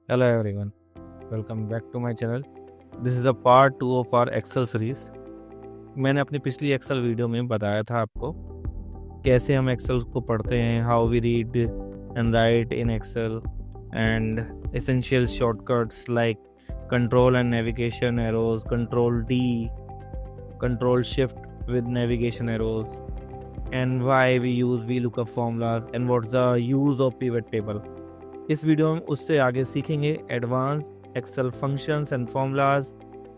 Hello everyone, welcome back to my channel. This is a part 2 of our Excel series. मैंने अपनी पिछली Excel video में बताया था आपको कैसे हम Excel को पढ़ते हैं, how we read and write in Excel and essential shortcuts like control and navigation arrows, control D, control shift with navigation arrows, and why we use VLOOKUP formulas and what's the use of pivot table. इस video में उससे आगे सीखेंगे advance Excel functions and formulas,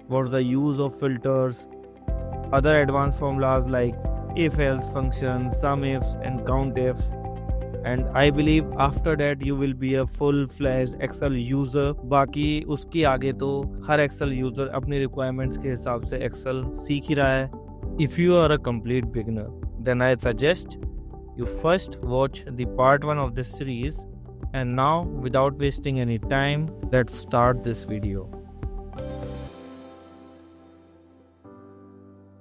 what the use of filters, other advance formulas like if else function, sum ifs and count ifs, and I believe after that you will be a full fledged Excel user. बाकी उसके आगे तो हर Excel user अपनी requirements के हिसाब से Excel सीख ही रहा है. If you are a complete beginner then I suggest you first watch the part 1 of this series. And now, without wasting any time, let's start this video.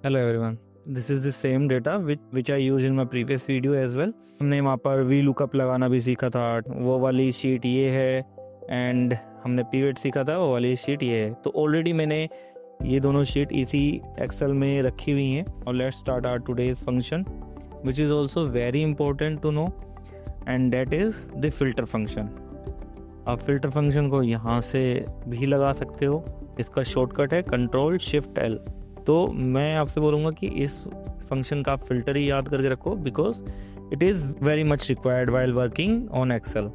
Hello everyone. This is the same data which I used in my previous video as well. हमने वहाँ पर VLOOKUP लगाना भी सीखा था. वो वाली sheet ये है एंड हमने पिवट सीखा था, वो वाली शीट ये है. तो ऑलरेडी मैंने ये दोनों शीट इसी एक्सेल में रखी हुई हैं. और let's start our today's function which is also very important to know, and that is the filter function. आप filter function को यहाँ से भी लगा सकते हो. इसका शॉर्टकट है कंट्रोल शिफ्ट एल. तो मैं आपसे बोलूँगा कि इस फंक्शन का आप फिल्टर ही याद करके रखो because it is very much required while working on Excel.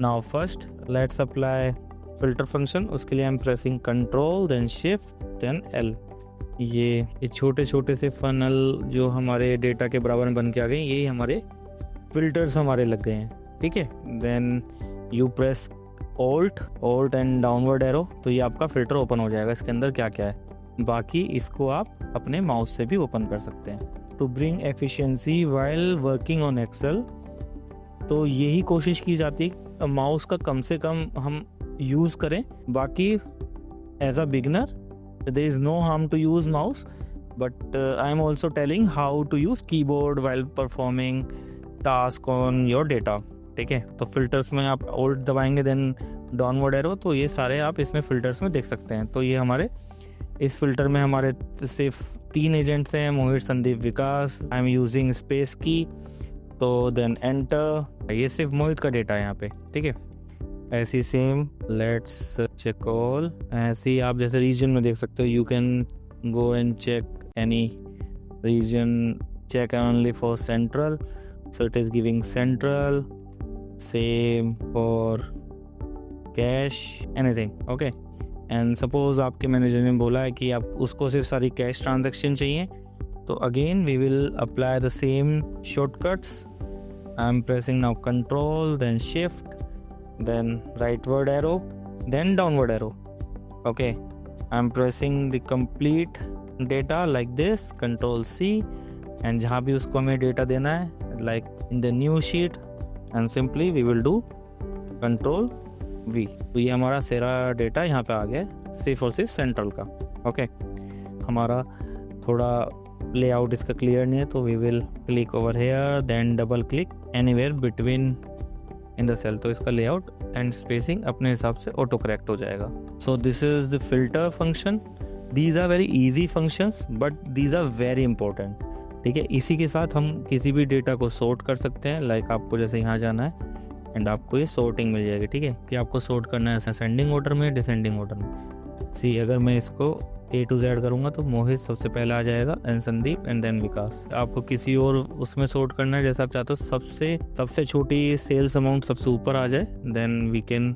Now first let's apply filter function. उसके लिए I am pressing control then shift then L. ये छोटे छोटे से फनल जो हमारे डेटा के बराबर में बन के आ गए, ये हमारे फिल्टर्स हमारे लग गए हैं. ठीक है, then you press alt and downward arrow, तो ये आपका फिल्टर ओपन हो जाएगा. इसके अंदर क्या क्या है, बाकी इसको आप अपने माउस से भी ओपन कर सकते हैं. To bring efficiency while working on Excel, तो यही कोशिश की जाती है माउस का कम से कम हम यूज़ करें. बाकी as a beginner there is no harm to use mouse, but I am also telling how to use keyboard while performing task on your data. ठीक है, तो फिल्टर्स में आप ऑल्ट दबाएंगे देन डाउनवर्ड एरो, तो ये सारे आप इसमें फिल्टर्स में देख सकते हैं. तो ये हमारे इस फिल्टर में हमारे सिर्फ 3 एजेंट्स हैं, मोहित, संदीप, विकास. आई एम यूजिंग स्पेस की, तो देन एंटर. ये सिर्फ मोहित का डेटा है यहाँ पे. ठीक है, ऐसी सेम लेट्स चेक ऑल. ऐसी आप जैसे रीजन में देख सकते हो, you can go and check any region, check only for central, so it is giving central. Same for cash, anything. Okay, and suppose आपके मैनेजर ने बोला है कि आप उसको सिर्फ सारी कैश ट्रांजैक्शन चाहिए, तो again we will apply the same shortcuts. I am pressing now control then shift then rightward arrow, then downward arrow. Okay, I'm pressing the complete data like this, control C, and जहाँ भी उसको हमें data देना है like in the new sheet, and simply we will do control V. तो ये हमारा सारा डेटा यहाँ पे आ गया सिर्फ और सिर्फ सेंट्रल का. ओके, हमारा थोड़ा लेआउट इसका क्लियर नहीं है, तो we will click over here, then double click anywhere between in the cell, तो इसका लेआउट एंड स्पेसिंग अपने हिसाब से ऑटो करेक्ट हो जाएगा. So this is the filter function. These are very easy functions but these are very important. ठीक है, इसी के साथ हम किसी भी डेटा को सॉर्ट कर सकते हैं. लाइक आपको जैसे यहाँ जाना है एंड आपको ये सॉर्टिंग मिल जाएगी. ठीक है, कि आपको सॉर्ट करना है असेंडिंग ऑर्डर में, डिसेंडिंग ऑर्डर में. सी अगर मैं इसको A to Z करूँगा तो मोहित सबसे पहले आ जाएगा, एंड संदीप, एंड देन विकास. आपको किसी और उसमें सॉर्ट करना है जैसा आप चाहते हो, सबसे छोटी सेल्स अमाउंट सबसे ऊपर आ जाए, then we can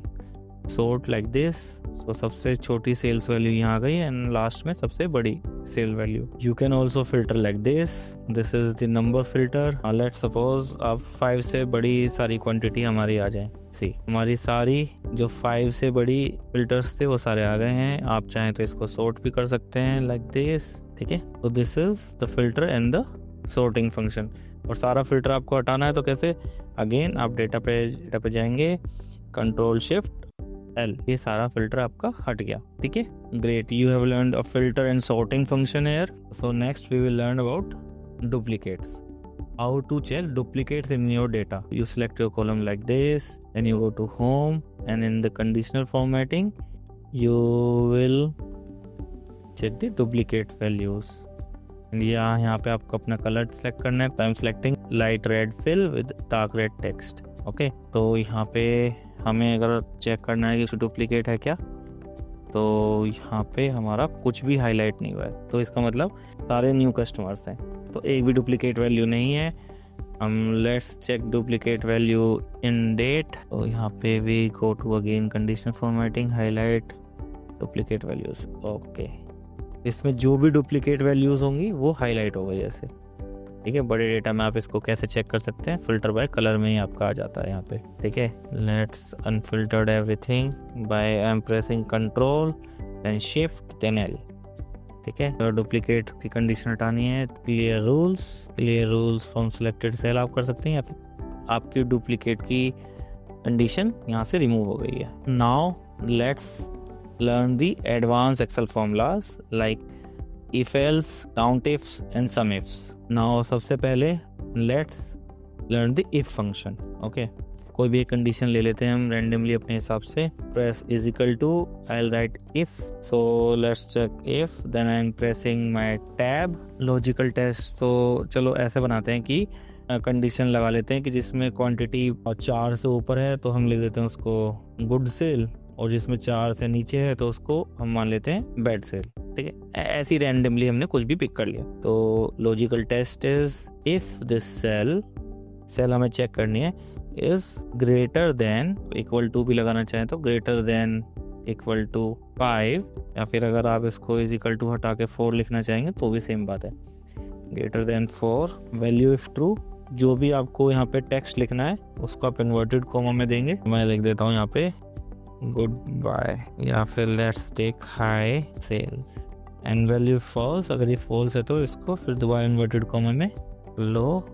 sort like this. So सबसे छोटी सेल्स वैल्यू यहाँ आ गई एंड लास्ट में सबसे बड़ी sale value. You can also filter like this. This is the number filter. Let's suppose अब 5 से बड़ी सारी क्वांटिटी हमारी आ जाए. सी हमारी सारी जो 5 से बड़ी फिल्टर्स थे वो सारे आ गए हैं. आप चाहें तो इसको सॉर्ट भी कर सकते हैं लाइक दिस. ठीक है, तो this is the filter and the sorting function. और सारा फिल्टर आपको हटाना है तो कैसे, अगेन आप डेटा पे जाएंगे, कंट्रोल शिफ्ट एल, ये सारा फिल्टर आपका हट गया. ठीक है, great. You have learned a filter and sorting function here. So next we will learn about duplicates. how to check duplicates in your data. You select your column like this, then you go to home, and in the conditional formatting you will check the duplicate values. And यहाँ पे आपको अपना colour select करना है. तो I am selecting light red fill with dark red text. Okay, तो यहाँ पे हमें अगर चेक करना है कि डुप्लीकेट है क्या, तो यहाँ पे हमारा कुछ भी हाईलाइट नहीं हुआ है, तो इसका मतलब सारे न्यू कस्टमर्स हैं, तो एक भी डुप्लीकेट वैल्यू नहीं है. हम let's check duplicate value in date. तो यहाँ पे we go to again conditional formatting, highlight duplicate values. Okay, इसमें जो भी डुप्लीकेट वैल्यूज होंगी वो हाईलाइट हो गई जैसे. ठीक है, बड़े डेटा में आप इसको कैसे चेक कर सकते हैं, फिल्टर बाय कलर में ही आपका आ जाता है यहाँ पे. ठीक है, let's unfiltered everything by I am pressing control then shift then L. ठीक है, तो डुप्लीकेट की कंडीशन हटानी है. Clear rules from selected cell आप कर सकते हैं, या फिर आपकी डुप्लीकेट की कंडीशन यहाँ से रिमूव हो गई है. Now let's learn the advance Excel formulas like if else, count ifs and sum ifs. Now सबसे पहले let's learn the if function. Okay, कोई भी एक कंडीशन ले लेते हैं हम randomly अपने हिसाब से. press is equal to, I'll write if, so let's check if, then I'm pressing my tab. logical test, तो चलो ऐसे बनाते हैं कि कंडीशन लगा लेते हैं कि जिसमें क्वांटिटी 4 से ऊपर है तो हम लिख देते हैं उसको गुड सेल, और जिसमें 4 से नीचे है तो उसको हम मान लेते हैं बैड सेल. ठीक है, ऐसी रैंडमली हमने कुछ भी पिक कर लिया. तो logical test is if this cell हमें चेक करनी है is greater than, equal to भी लगाना चाहें तो ग्रेटर देन इक्वल टू 5, या फिर अगर आप इसको इज इक्वल टू हटा के 4 लिखना चाहेंगे तो भी सेम बात है. Greater than 4, value if true. जो भी आपको यहाँ पे टेक्स्ट लिखना है उसको आप इन्वर्टेड कॉमा में देंगे. मैं लिख देता हूँ यहाँ पे गुड बाय, या फिर let's take high sales. And value false, अगर ये फॉल्स है तो इसको फिर दोबारा इन्वर्टेड कॉमा में लो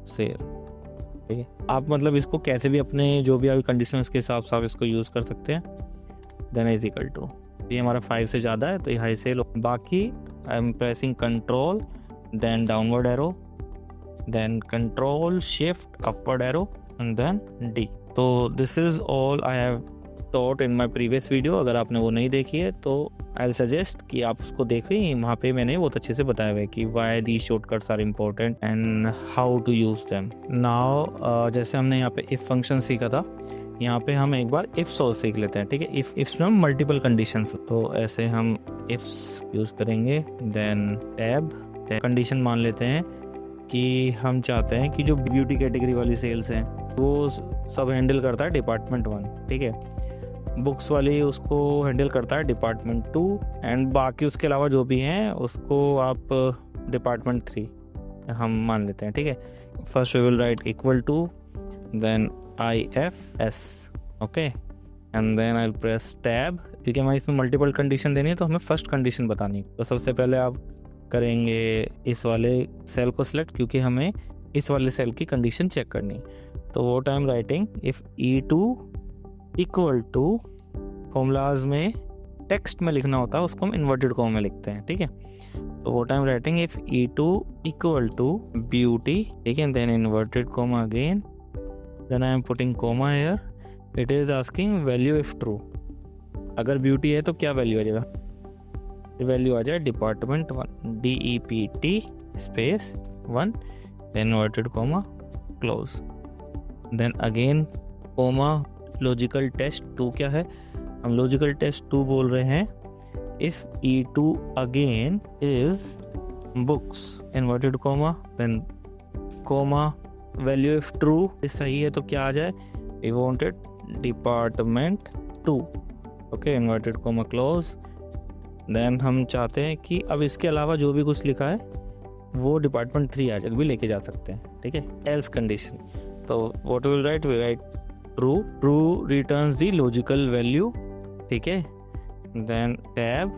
सेल. ठीक है, आप मतलब इसको कैसे भी अपने जो भी आपकी कंडीशन उसके हिसाब से आप इसको यूज़ कर सकते हैं. देन इज इक्वल टू, ये हमारा 5 से ज़्यादा है तो ये हाई सेल. बाकी I am pressing control then downward arrow, then control shift upward arrow and then D. तो this is all I have taught in my previous video. अगर आपने वो नहीं देखी है तो I'll suggest कि आप उसको देखें. वहाँ पे मैंने बहुत अच्छे से बताया हुआ है कि why these shortcuts are important and how to use them. Now जैसे हमने यहाँ पे if function सीखा था, यहाँ पे हम एक बार if source सीख लेते हैं. ठीक है, if में हम multiple conditions, तो ऐसे हम ifs यूज़ करेंगे. then tab condition मान लेते हैं कि हम चाहते हैं कि जो ब्यूटी कैटेगरी वाली सेल्स हैं वो सब हैंडल करता है डिपार्टमेंट 1. ठीक है, बुक्स वाली उसको हैंडल करता है डिपार्टमेंट 2, एंड बाकी उसके अलावा जो भी हैं उसको आप डिपार्टमेंट 3 हम मान लेते हैं. ठीक है, first we will write equal to then IFS. Okay, and then I will press tab. क्योंकि हमें इसमें मल्टीपल कंडीशन देनी है तो हमें फर्स्ट कंडीशन बतानी है. तो सबसे पहले आप करेंगे इस वाले सेल को सिलेक्ट, क्योंकि हमें इस वाले सेल की कंडीशन चेक करनी. तो वो time writing if E2 equal to, formulas में टेक्स्ट में लिखना होता है उसको हम इन्वर्टेड कॉमा में लिखते हैं. ठीक है, तो वो time writing if E2 equal to beauty. ठीक है, then inverted comma again, then I am putting comma here. It is asking value if true. अगर ब्यूटी है तो क्या वैल्यू आ जाएगा, वैल्यू आ जाए department 1, DEPT space 1, then inverted comma close, then again comma. Logical test 2 क्या है, हम लॉजिकल टेस्ट 2 बोल रहे हैं if E2 again is books, inverted comma, then comma, value if true सही है तो क्या आ जाए, we wanted department 2. Okay, inverted comma close. Then हम चाहते हैं कि अब इसके अलावा जो भी कुछ लिखा है वो डिपार्टमेंट 3 आ जाए, भी लेके जा सकते हैं. ठीक है, एल्स कंडीशन. तो what will write, we write true returns the logical value. ठीक है, then tab,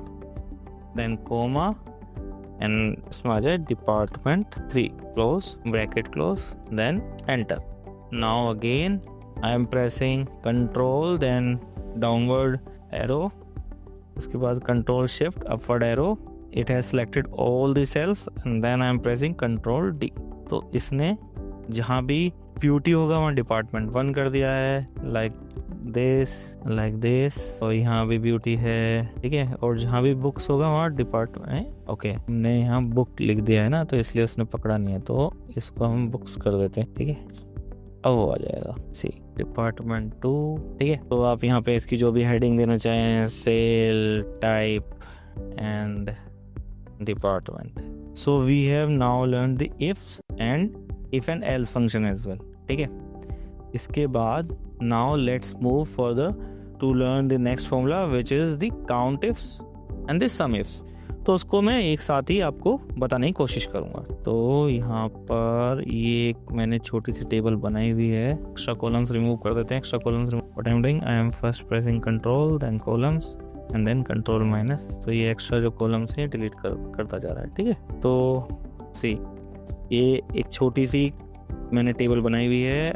then comma, and इसमें आ जाए department 3, close bracket close, then enter. Now again I am pressing control then downward arrow, उसके बाद control shift upward arrow. It has selected all the cells and then I am pressing control D. तो इसने जहाँ भी beauty होगा वहाँ department 1 कर दिया है, लाइक दिस, और यहाँ भी ब्यूटी है, ठीक है। और जहाँ भी बुक्स होगा वहाँ डिपार्टमेंट, ओके, हमने यहाँ बुक लिख दिया है ना, तो इसलिए उसने पकड़ा नहीं है, तो इसको हम बुक्स कर देते हैं, ठीक है। अब वो आ जाएगा सी डिपार्टमेंट 2, ठीक है। तो आप यहाँ पे इसकी जो भी हेडिंग देना चाहें, cell, type and department. So we have now learn the if and else function as well, ठीक है। इसके बाद now let's move further to learn the next formula which is the count ifs and the sum ifs. तो उसको मैं एक साथ ही आपको बताने की कोशिश करूंगा। तो यहाँ पर ये एक मैंने छोटी सी टेबल बनाई हुई है। एक्स्ट्रा कॉलम्स रिमूव कर देते हैं। Extra columns what I am doing, I am first pressing control then columns and then control minus. तो ये एक्स्ट्रा जो कॉलम्स हैं डिलीट करता जा रहा है, ठीक है। तो सी ये एक छोटी सी मैंने टेबल बनाई हुई है,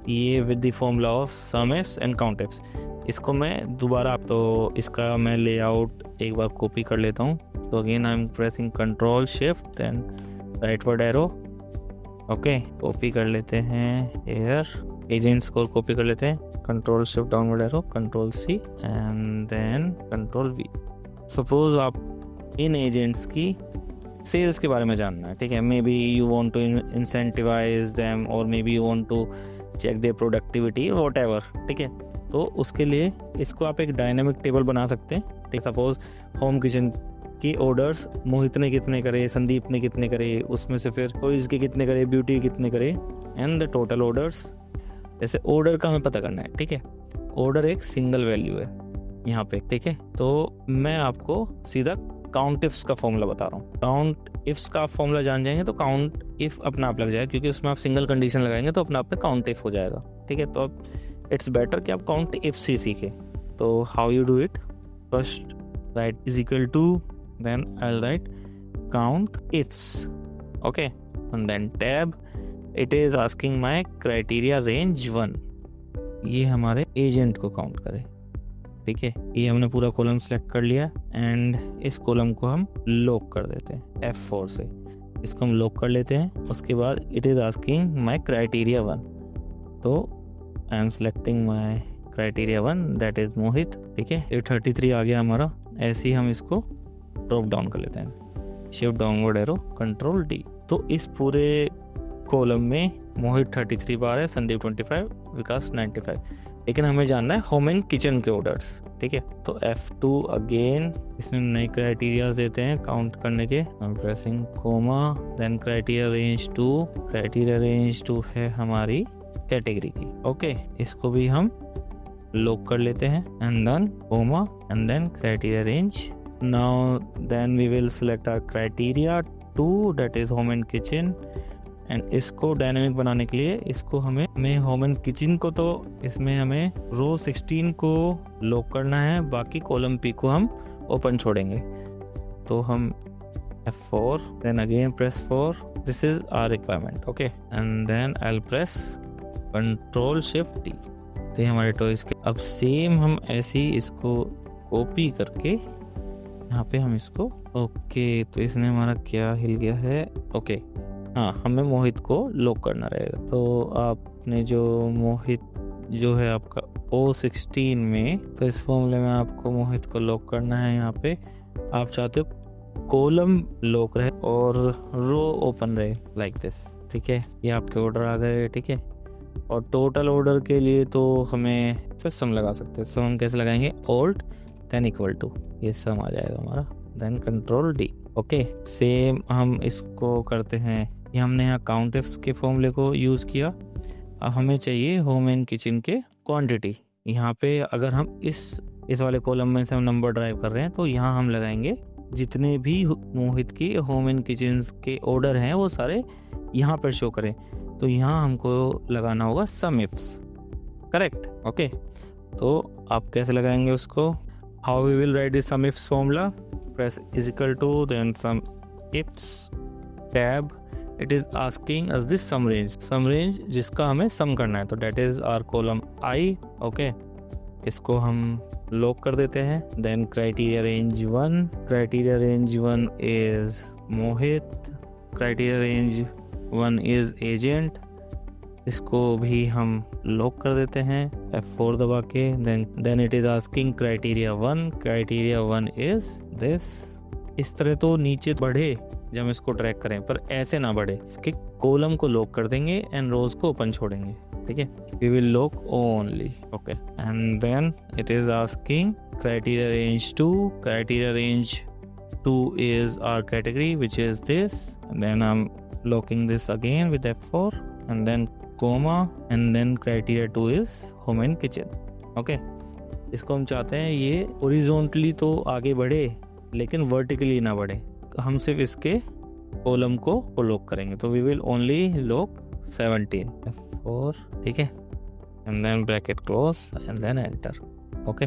ये with the formula of some ifs and count ifs. इसको मैं दोबारा, तो इसका मैं लेआउट एक बार कॉपी कर लेता हूँ। तो again I am pressing control shift then rightward arrow, okay, copy कर लेते हैं एयर एजेंट्स को कॉपी कर लेते हैं, control shift downward arrow, control C and then control V. Suppose आप इन एजेंट्स की सेल्स के बारे में जानना है, ठीक है। Maybe you want to incentivize them और maybe you want to check their productivity whatever, ठीक है। तो उसके लिए इसको आप एक डायनेमिक टेबल बना सकते हैं, ठीक। सपोज होम किचन की ऑर्डर्स मोहित ने कितने करे, संदीप ने कितने करे, उसमें से फिर टॉयज के कितने करे, ब्यूटी कितने करे एंड द टोटल ऑर्डर्स। जैसे ऑर्डर का हमें पता करना है, ठीक है। ऑर्डर एक सिंगल वैल्यू है यहाँ पे, ठीक है। तो मैं आपको सीधा काउंट इफ्स का फॉर्मूला बता रहा हूँ। काउंट इफ्स का आप फॉर्मूला जान जाएंगे तो काउंट इफ अपना आप लग जाएगा, क्योंकि उसमें आप सिंगल कंडीशन लगाएंगे तो अपने आप में काउंट इफ हो जाएगा, ठीक है। तो अब इट्स बेटर कि आप काउंट इफ से सीखें। तो how you do it, first write is equal to, then I will write count ifs, okay, and then tab, it is asking my criteria range 1, ये हमारे एजेंट को काउंट करे, ठीक है। ये हमने पूरा कॉलम सेलेक्ट कर लिया एंड इस कॉलम को हम लॉक कर देते हैं F4 से, इसको हम लॉक कर लेते हैं। उसके बाद it is asking my criteria 1, तो I am selecting my criteria 1 that is Mohit, ठीक है। 833 आ गया हमारा। ऐसे ही हम इसको ड्रॉप डाउन कर लेते हैं, shift downward arrow, control D। तो इस पूरे कॉलम में मोहित 33 बार है, संदीप 25, विकास 95, लेकिन हमें जानना है होम एंड किचन के ऑर्डर्स, ठीक है। तो F2 अगेन, इसमें नए क्राइटेरिया देते हैं काउंट करने के, हम pressing comma then criteria range 2, criteria range 2 है हमारी कैटेगरी की, ओके। इसको भी हम लॉक कर लेते हैं and then comma and then criteria range. Now then we will select our criteria 2 that is home and kitchen, and इसको डायनेमिक बनाने के लिए इसको हमें होम एंड किचन को, तो इसमें हमें रो 16 को लॉक करना है, बाकी कॉलम P को हम ओपन छोड़ेंगे। तो हम F4 then again press 4, this is our requirement, okay, and then I will press control shift D। तो ये हमारे टॉयज के। अब सेम हम ऐसे ही इसको कॉपी करके यहाँ पे हम इसको, ओके, तो इसने हमारा क्या हिल गया है, ओके, हाँ, हमें मोहित को लॉक करना रहेगा। तो आपने जो मोहित जो है आपका O16 में, तो इस फॉर्मूले में आपको मोहित को लॉक करना है। यहाँ पे आप चाहते हो कॉलम लॉक रहे और रो ओपन रहे लाइक दिस, ठीक है। ये आपके ऑर्डर आ गए, ठीक है। और टोटल ऑर्डर के लिए तो हमें सम लगा सकते हैं। सम हम कैसे लगाएंगे, ऑल्ट देन इक्वल टू, ये सम आ जाएगा हमारा, then control D, okay. Same हम इसको करते हैं, ये हमने यहाँ काउंट इफ्स के फॉर्मूले को यूज़ किया। अब हमें चाहिए होम एंड किचन के क्वांटिटी। यहाँ पे अगर हम इस वाले कॉलम में से हम नंबर ड्राइव कर रहे हैं, तो यहाँ हम लगाएंगे जितने भी मोहित की होम एंड किचन के ऑर्डर हैं वो सारे यहाँ पर शो करें। तो यहाँ हमको लगाना होगा सम इफ्स, करेक्ट, ओके। तो आप कैसे लगाएंगे उसको, how we will write this sum ifs formula, press is equal to then sum ifs tab, it is asking us this sum range जिसका हमें सम करना है, तो that is our column I, okay. इसको हम लॉक कर देते हैं, then criteria range 1, criteria range 1 is Mohit, criteria range 1 is agent, इसको भी हम लॉक कर देते हैं F4 दबा के। Then it is asking criteria 1, criteria 1 is this. इस तरह तो नीचे बढ़े जब हम इसको ट्रैक करें, पर ऐसे ना बढ़े। इसके कॉलम को लॉक कर देंगे एंड रोज को ओपन छोड़ेंगे, ठीक है। We will lock only, okay. And then it is asking criteria range 2, criteria range 2 is our category, which is this, and then I'm locking this again with F4 and then comma, and then criteria 2 is home and kitchen, okay। इसको हम चाहते हैं ये horizontally तो आगे बढ़े लेकिन vertically ना बढ़े। हम सिर्फ इसके कॉलम को लॉक करेंगे, तो we will only lock 17 F4, ठीक है, and then bracket close and then enter, okay.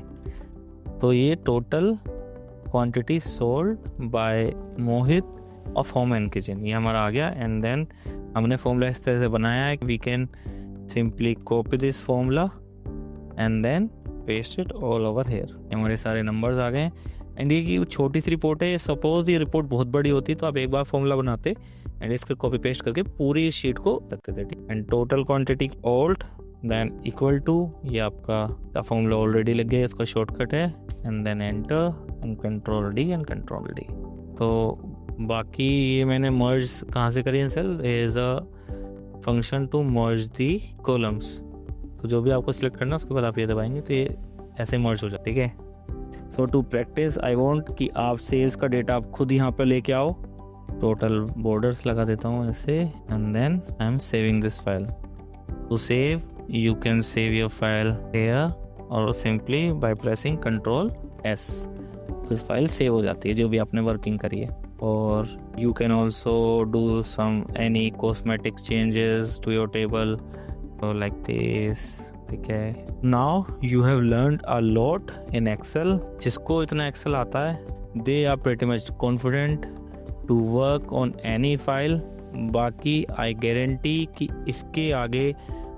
तो ये total quantity sold by Mohit of home and kitchen ये हमारा आ गया। एंड देन हमने फॉर्मूला इस तरह से बनाया है, we can simply copy this formula and then paste it all over here. हमारे सारे नंबर्स आ गए। एंड ये की छोटी सी रिपोर्ट है, सपोज ये रिपोर्ट बहुत बड़ी होती तो आप एक बार फॉर्मूला बनाते एंड इस पर कॉपी पेस्ट करके पूरी शीट को रखते थे, ठीक। And total quantity alt then equal to, ये आपका फॉर्मूला ऑलरेडी लग गया, इसका शॉर्टकट है, and then enter and control D and control D. तो बाकी ये मैंने मर्ज कहाँ से करी है, cell is a function to merge the columns. तो जो भी आपको सिलेक्ट करना है उसके बाद आप ये दबाएंगे तो ये ऐसे मर्ज हो जाए, ठीक है। सो टू प्रैक्टिस आई वांट कि आप सेल्स का डेटा आप खुद यहाँ पर लेके आओ। टोटल बॉर्डर्स लगा देता हूँ ऐसे, and then I am saving this file. To save you can save your file here or simply by pressing Ctrl S, तो इस फाइल सेव हो जाती है जो भी आपने वर्किंग करी है। और you can also do some any cosmetic changes to your table, so like this, ठीक है। Now you have learned a lot in Excel। जिसको इतना Excel आता है they are pretty much confident to work on any file। बाकी I guarantee कि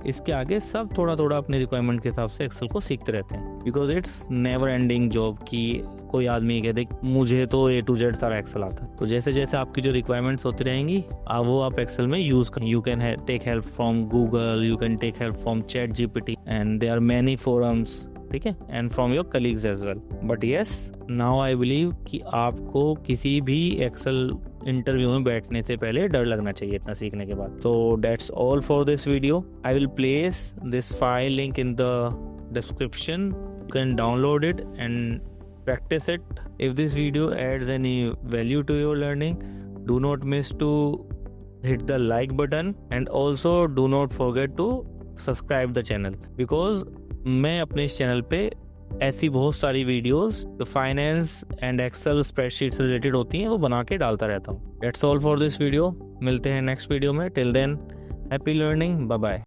इसके आगे सब थोड़ा थोड़ा अपने रिक्वायरमेंट के हिसाब से एक्सेल को सीखते रहते हैं, because it's never ending job कि कोई आदमी कह दे मुझे तो A to Z सारा एक्सेल आता है। तो जैसे जैसे आपकी जो रिक्वायरमेंट्स होती रहेंगी वो आप एक्सेल में यूज करें। You can take help from Google, you can take help from ChatGPT and there are many forums, ठीक है, and from your colleagues as well. But yes, now I believe कि आपको किसी भी एक्सेल इंटरव्यू में बैठने से पहले डर लगना चाहिए इतना सीखने के बाद। So that's all for this video. I will place this file link in the description, you can download it and practice it. If this video adds any value to your learning, do not miss to hit the like button and also do not forget to subscribe the channel, because मैं अपने इस channel पे ऐसी बहुत सारी videos जो finance and Excel spreadsheet से related होती हैं वो बना के डालता रहता हूँ। That's all for this video। मिलते हैं नेक्स्ट वीडियो में। Till then happy learning, bye bye.